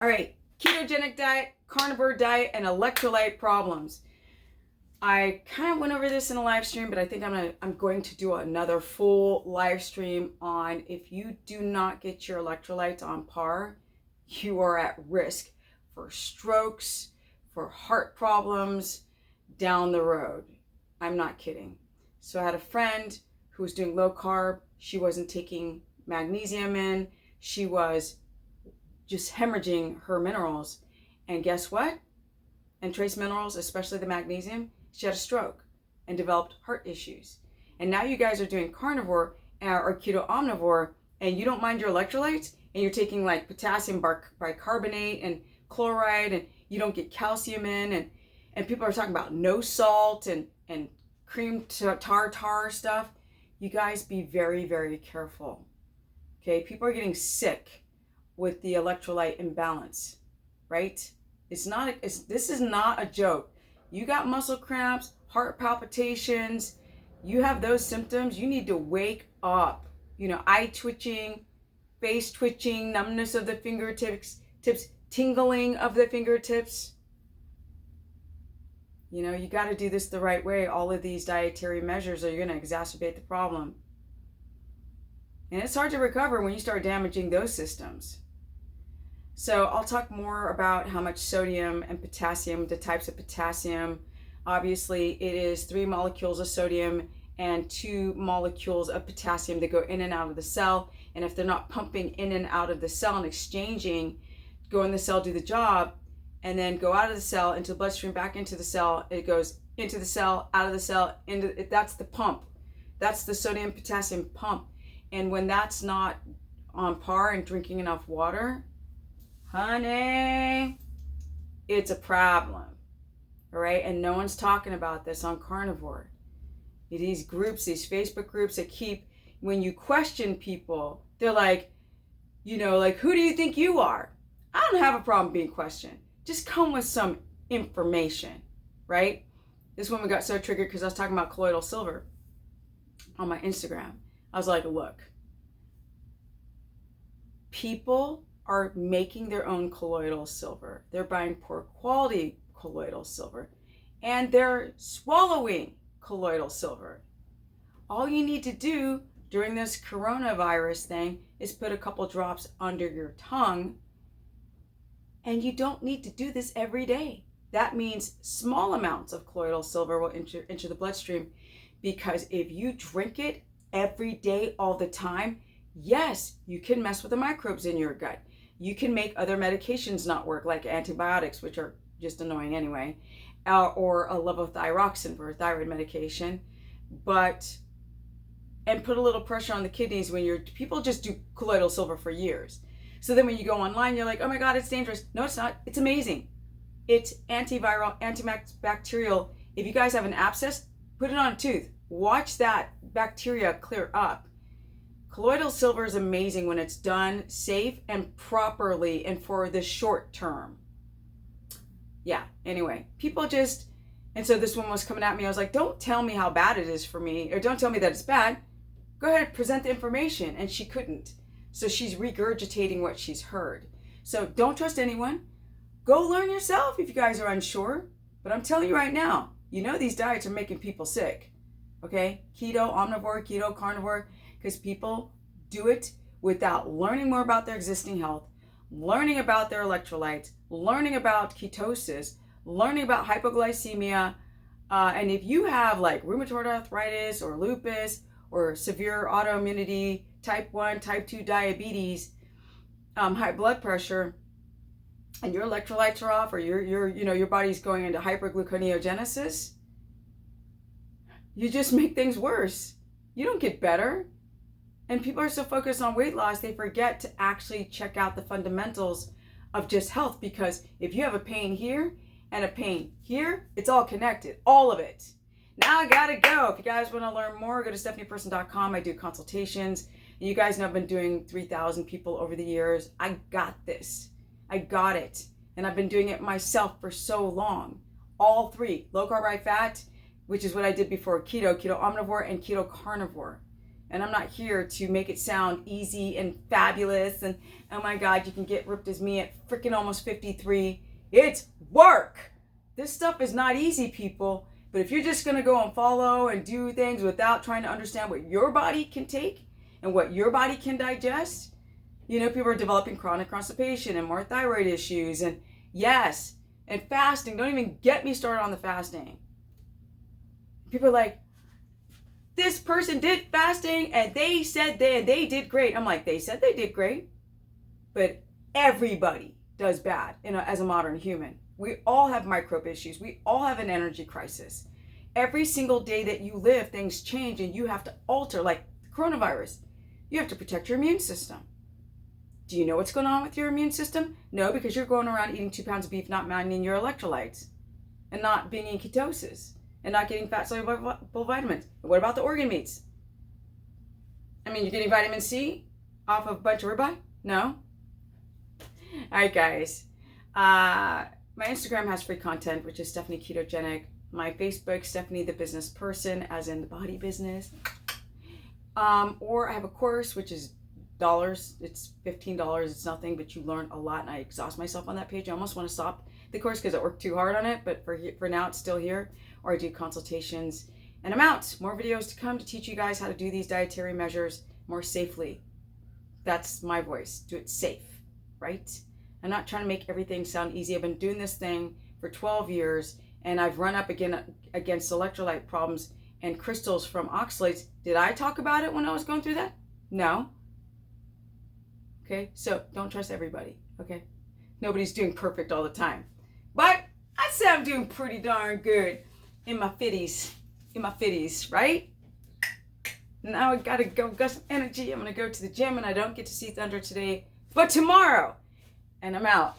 All right, ketogenic diet, carnivore diet, and electrolyte problems. I kind of went over this in a live stream, but I think I'm going to do another full live stream on if you do not get your electrolytes on par, you are at risk for strokes, for heart problems down the road. I'm not kidding. So I had a friend who was doing low carb. She wasn't taking magnesium in. She was just hemorrhaging her minerals. And guess what? And trace minerals, especially the magnesium, she had a stroke and developed heart issues. And now you guys are doing carnivore or keto omnivore, and you don't mind your electrolytes, and you're taking like potassium bicarbonate and chloride, and you don't get calcium in, and people are talking about no salt and cream tartar stuff. You guys be very, very careful. Okay, people are getting sick with the electrolyte imbalance, right? This is not a joke. You got muscle cramps, heart palpitations, you have those symptoms, you need to wake up. Eye twitching, face twitching, numbness of the fingertips, tingling of the fingertips. You got to do this the right way. All of these dietary measures are going to exacerbate the problem. And it's hard to recover when you start damaging those systems. So I'll talk more about how much sodium and potassium, the types of potassium. Obviously, it is 3 molecules of sodium and 2 molecules of potassium that go in and out of the cell. And if they're not pumping in and out of the cell and exchanging, go in the cell, do the job, and then go out of the cell into the bloodstream, back into the cell. It goes into the cell, out of the cell, that's the pump. That's the sodium potassium pump. And when that's not on par and drinking enough water, honey, it's a problem. All right, and no one's talking about this on carnivore. These groups, these Facebook groups that when you question people, they're like, who do you think you are? I don't have a problem being questioned. Just come with some information, right? This woman got so triggered because I was talking about colloidal silver on my Instagram. I was like, look, people are making their own colloidal silver. They're buying poor quality colloidal silver, and they're swallowing colloidal silver. All you need to do during this coronavirus thing is put a couple drops under your tongue, and you don't need to do this every day. That means small amounts of colloidal silver will enter the bloodstream, because if you drink it every day all the time, yes, you can mess with the microbes in your gut. You can make other medications not work, like antibiotics, which are just annoying anyway, or a levothyroxine for a thyroid medication, and put a little pressure on the kidneys when people just do colloidal silver for years. So then when you go online, you're like, oh my God, it's dangerous. No, it's not. It's amazing. It's antiviral, antibacterial. If you guys have an abscess, put it on a tooth. Watch that bacteria clear up. Colloidal silver is amazing when it's done safe and properly and for the short term. Yeah, anyway, and so this one was coming at me. I was like, don't tell me how bad it is for me, or don't tell me that it's bad. Go ahead, present the information. And she couldn't. So she's regurgitating what she's heard. So don't trust anyone. Go learn yourself if you guys are unsure. But I'm telling you right now, these diets are making people sick. Okay? Keto, omnivore, keto, carnivore. Because people do it without learning more about their existing health, learning about their electrolytes, learning about ketosis, learning about hypoglycemia. And if you have like rheumatoid arthritis or lupus or severe autoimmunity, type 1, type 2 diabetes, high blood pressure, and your electrolytes are off, or your body's going into hypergluconeogenesis, you just make things worse. You don't get better. And people are so focused on weight loss, they forget to actually check out the fundamentals of just health. Because if you have a pain here and a pain here, it's all connected, all of it. Now I gotta go. If you guys want to learn more, go to stephanieperson.com. I do consultations. You guys know I've been doing 3,000 people over the years. I got this. I got it. And I've been doing it myself for so long. All 3, low carb, high fat, which is what I did before keto, keto omnivore, and keto carnivore. And I'm not here to make it sound easy and fabulous and, oh my God, you can get ripped as me at freaking almost 53. It's work. This stuff is not easy, people. But if you're just going to go and follow and do things without trying to understand what your body can take and what your body can digest, you know, people are developing chronic constipation and more thyroid issues. And yes, and fasting. Don't even get me started on the fasting. People are like, this person did fasting and they said they did great. I'm like, they said they did great. But everybody does bad, you know, as a modern human. We all have microbe issues. We all have an energy crisis. Every single day that you live, things change and you have to alter, like coronavirus. You have to protect your immune system. Do you know what's going on with your immune system? No, because you're going around eating 2 pounds of beef, not managing your electrolytes, and not being in ketosis, and not getting fat-soluble vitamins. And what about the organ meats? I mean, you're getting vitamin C off of a bunch of ribeye? No? All right, guys. My Instagram has free content, which is Stephanie Ketogenic. My Facebook, Stephanie the Business Person, as in the body business. Or I have a course, which is dollars. It's $15. It's nothing, but you learn a lot, and I exhaust myself on that page. I almost want to stop the course because I worked too hard on it, but for now, it's still here. Or I do consultations, and I'm out. More videos to come to teach you guys how to do these dietary measures more safely. That's my voice. Do it safe, right? I'm not trying to make everything sound easy. I've been doing this thing for 12 years, and I've run up against electrolyte problems and crystals from oxalates. Did I talk about it when I was going through that? No. Okay, so don't trust everybody, okay? Nobody's doing perfect all the time. But I'd say I'm doing pretty darn good in my 50s, right? Now I gotta go, got some energy. I'm gonna go to the gym, and I don't get to see Thunder today, but tomorrow. And I'm out.